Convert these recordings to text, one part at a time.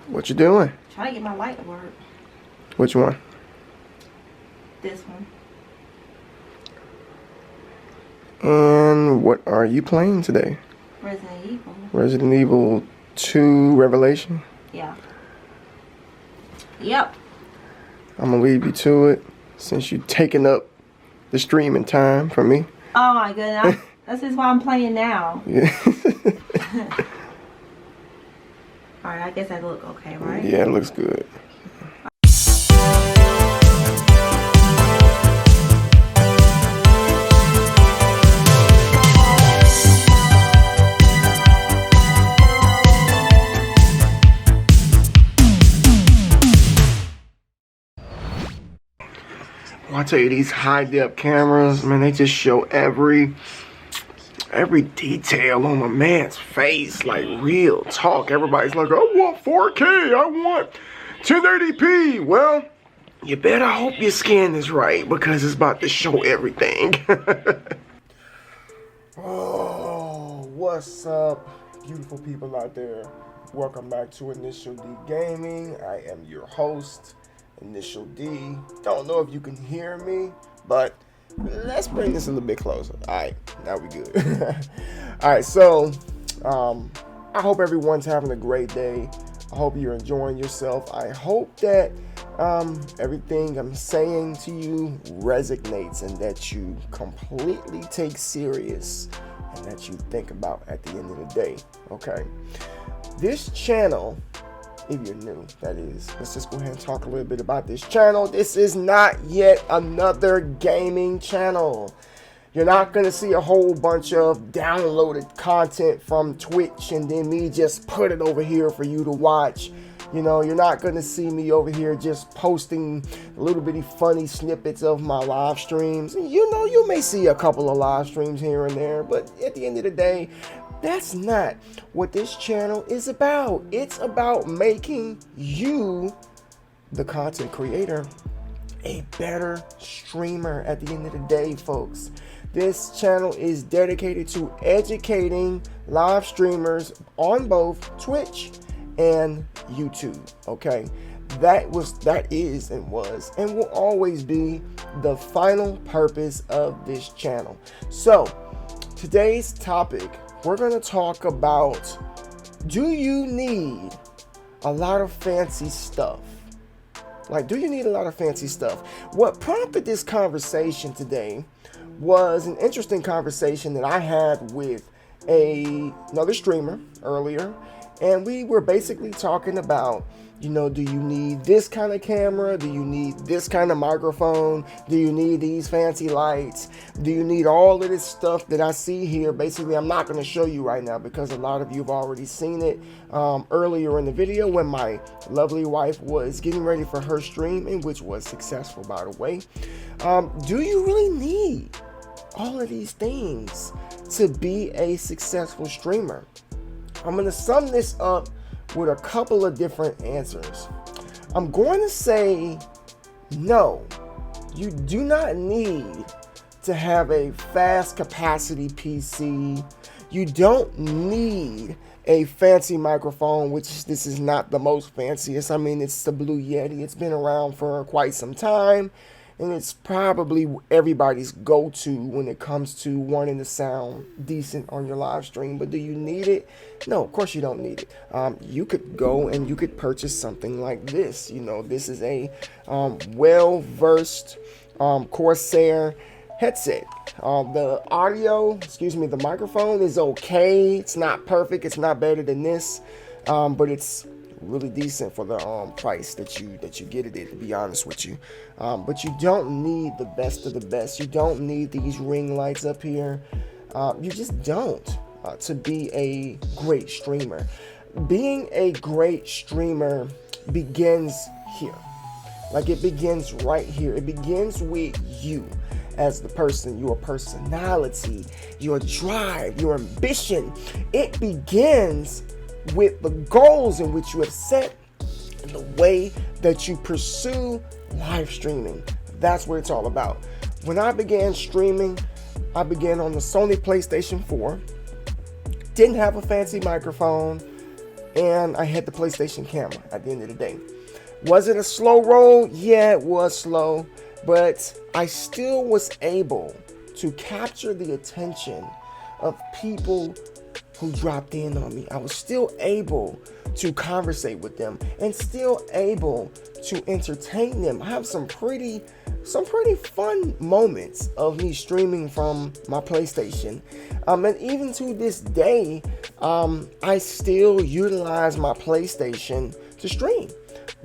What you doing? Trying to get my light to work. Which one? This one. And what are you playing today? Resident Evil. Resident Evil 2 Revelation? Yeah. Yep. I'm gonna leave you to it since you're taking up the streaming time for me. Oh my goodness. This is why I'm playing now. Yeah. Alright, I guess that look okay, right? Yeah, it looks good. Well, I tell you, these high-def cameras, man, they just show every detail on a man's face, like real talk. Everybody's like, I want 4K, I want 1080p. Well, you better hope your skin is right because it's about to show everything. Oh, what's up, beautiful people out there? Welcome back to Initial D Gaming. I am your host, Initial D. Don't know if you can hear me, but let's bring this a little bit closer. Alright, now we good. Alright, so I hope everyone's having a great day. I hope you're enjoying yourself. I hope that everything I'm saying to you resonates and that you completely take serious and that you think about at the end of the day. Okay. This channel, if you're new, that is, let's just go ahead and talk a little bit about this channel. This is not yet another gaming channel. You're not going to see a whole bunch of downloaded content from Twitch and then me just put it over here for you to watch. You know, you're not going to see me over here just posting little bitty funny snippets of my live streams. You know, you may see a couple of live streams here and there, but at the end of the day, that's not what this channel is about. It's about making you, the content creator, a better streamer at the end of the day, folks. This channel is dedicated to educating live streamers on both Twitch and YouTube, okay? That is and was and will always be the final purpose of this channel. So, today's topic, we're going to talk about, do you need a lot of fancy stuff? Like, do you need a lot of fancy stuff? What prompted this conversation today was an interesting conversation that I had with another streamer earlier. And we were basically talking about, you know, do you need this kind of camera? Do you need this kind of microphone? Do you need these fancy lights? Do you need all of this stuff that I see here? Basically, I'm not going to show you right now because a lot of you have already seen it earlier in the video when my lovely wife was getting ready for her stream, and which was successful, by the way. Do you really need all of these things to be a successful streamer? I'm going to sum this up with a couple of different answers. I'm going to say no, you do not need to have a fast capacity PC. You don't need a fancy microphone, which this is not the most fanciest. I mean, it's the Blue Yeti. It's been around for quite some time, and it's probably everybody's go-to when it comes to wanting to sound decent on your live stream. But do you need it? No, of course you don't need it. You could go and you could purchase something like this. You know, this is a well-versed Corsair headset. The audio, the microphone is okay. It's not perfect. It's not better than this, but it's really decent for the price that you get it at, to be honest with you. But you don't need the best of the best. You don't need these ring lights up here. You just don't to be a great streamer. Being a great streamer begins here. Like, it begins right here. It begins with you as the person, your personality, your drive, your ambition. It begins with the goals in which you have set and the way that you pursue live streaming. That's what it's all about. When I began streaming, I began on the Sony PlayStation 4. Didn't have a fancy microphone. and I had the PlayStation camera at the end of the day. Was it a slow roll? Yeah, it was slow, but I still was able to capture the attention of people who dropped in on me. I was still able to conversate with them and still able to entertain them. I have some pretty fun moments of me streaming from my PlayStation. And even to this day, I still utilize my PlayStation to stream.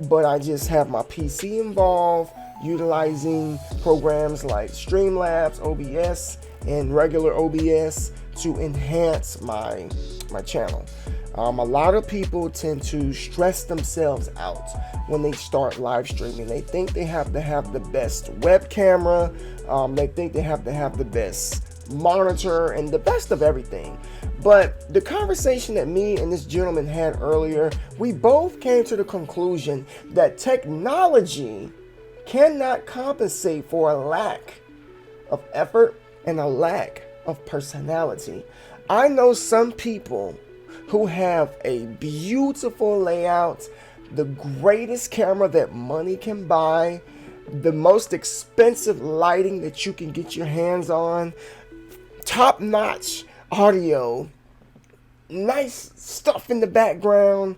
But I just have my PC involved, utilizing programs like Streamlabs, OBS, and regular OBS to enhance my channel. A lot of people tend to stress themselves out when they start live streaming. They think they have to have the best web camera. They think they have to have the best monitor and the best of everything. But the conversation that me and this gentleman had earlier, we both came to the conclusion that technology cannot compensate for a lack of effort and a lack of personality. I know some people who have a beautiful layout, the greatest camera that money can buy, the most expensive lighting that you can get your hands on, top-notch audio, nice stuff in the background,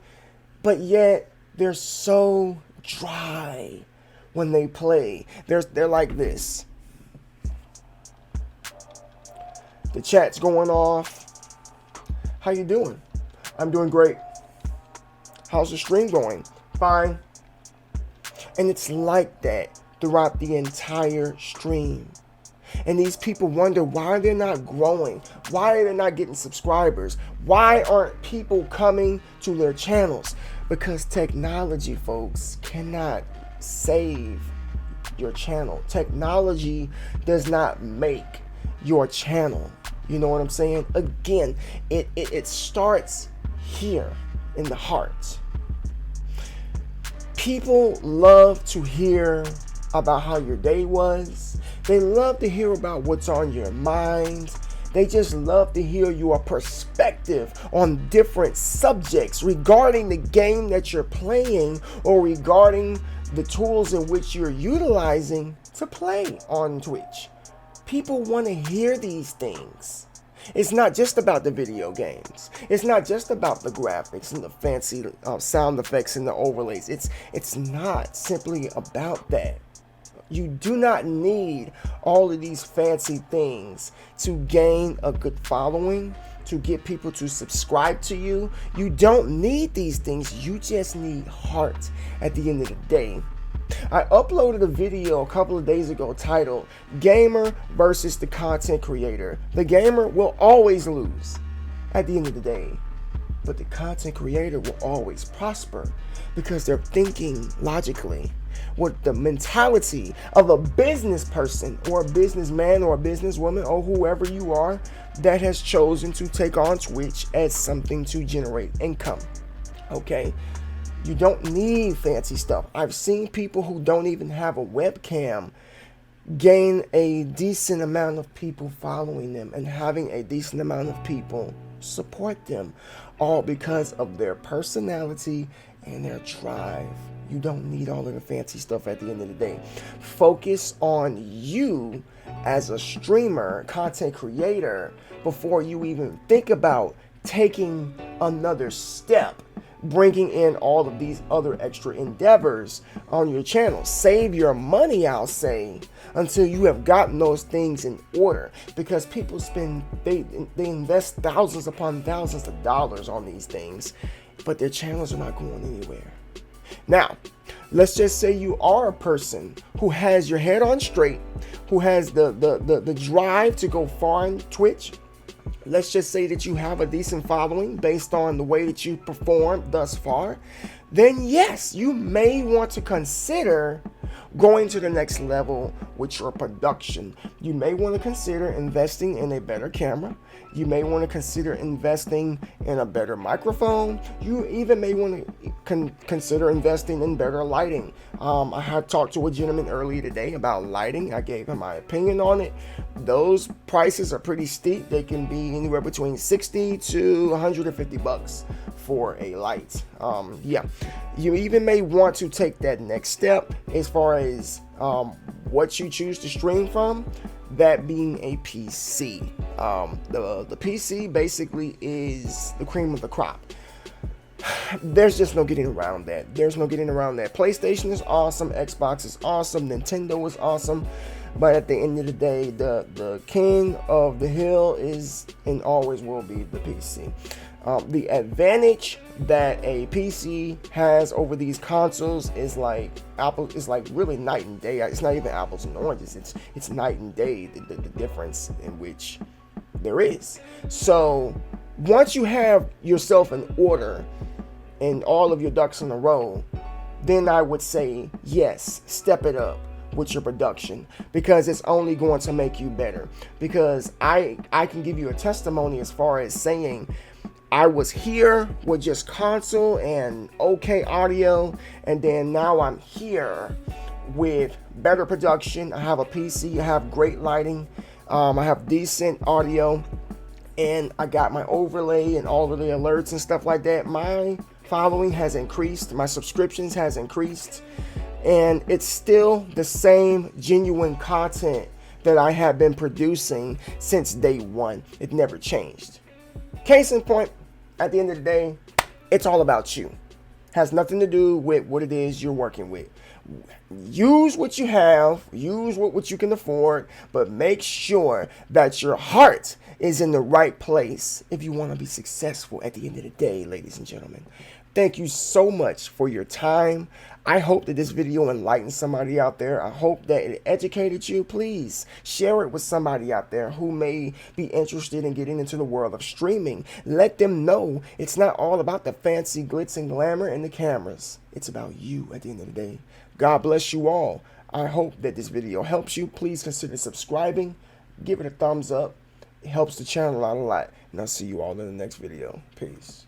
but yet they're so dry when they play. They're like this. The chat's going off. How you doing? I'm doing great. How's the stream going? Fine. And it's like that throughout the entire stream. And these people wonder why they're not growing. Why are they not getting subscribers? Why aren't people coming to their channels? Because technology, folks, cannot save your channel. Technology does not make your channel. You know what I'm saying? Again, it starts here in the heart. People love to hear about how your day was. They love to hear about what's on your mind. They just love to hear your perspective on different subjects regarding the game that you're playing or regarding the tools in which you're utilizing to play on Twitch. People want to hear these things. It's not just about the video games. It's not just about the graphics and the fancy sound effects and the overlays. It's not simply about that. You do not need all of these fancy things to gain a good following, to get people to subscribe to you. You don't need these things. You just need heart at the end of the day. I uploaded a video a couple of days ago titled Gamer versus the Content Creator. The gamer will always lose at the end of the day, but the content creator will always prosper because they're thinking logically with the mentality of a business person or a businessman or a businesswoman or whoever you are that has chosen to take on Twitch as something to generate income. Okay? You don't need fancy stuff. I've seen people who don't even have a webcam gain a decent amount of people following them and having a decent amount of people support them, all because of their personality and their drive. You don't need all of the fancy stuff at the end of the day. Focus on you as a streamer, content creator, before you even think about taking another step, bringing in all of these other extra endeavors on your channel. Save your money, I'll say, until you have gotten those things in order, because people they invest thousands upon thousands of dollars on these things, but their channels are not going anywhere. Now, let's just say you are a person who has your head on straight, who has the drive to go far in Twitch. Let's just say that you have a decent following based on the way that you performed thus far. Then yes, you may want to consider going to the next level with your production. You may want to consider investing in a better camera. You may want to consider investing in a better microphone. You even may want to consider investing in better lighting. I had talked to a gentleman earlier today about lighting. I gave him my opinion on it. those prices are pretty steep. They can be anywhere between 60 to 150 bucks for a light. Yeah, you even may want to take that next step as far as what you choose to stream from, that being a PC. The PC basically is the cream of the crop. There's just no getting around that. There's no getting around that. PlayStation is awesome, Xbox is awesome, Nintendo is awesome, but at the end of the day, the king of the hill is and always will be the PC. The advantage that a PC has over these consoles is like really night and day. It's not even apples and oranges. It's night and day, the difference in which there is. So once you have yourself in order and all of your ducks in a row, then I would say yes, step it up with your production, because it's only going to make you better. Because I can give you a testimony as far as saying I was here with just console and okay audio, and then now I'm here with better production. I have a PC, I have great lighting, I have decent audio, and I got my overlay and all of the alerts and stuff like that. My following has increased, my subscriptions has increased, and it's still the same genuine content that I have been producing since day one. It never changed. Case in point, at the end of the day, it's all about you. Has nothing to do with what it is you're working with. Use what you have, use what you can afford, but make sure that your heart is in the right place if you want to be successful at the end of the day, ladies and gentlemen. Thank you so much for your time. I hope that this video enlightened somebody out there. I hope that it educated you. Please share it with somebody out there who may be interested in getting into the world of streaming. Let them know it's not all about the fancy glitz and glamour and the cameras. It's about you at the end of the day. God bless you all. I hope that this video helps you. Please consider subscribing. Give it a thumbs up. It helps the channel out a lot. And I'll see you all in the next video. Peace.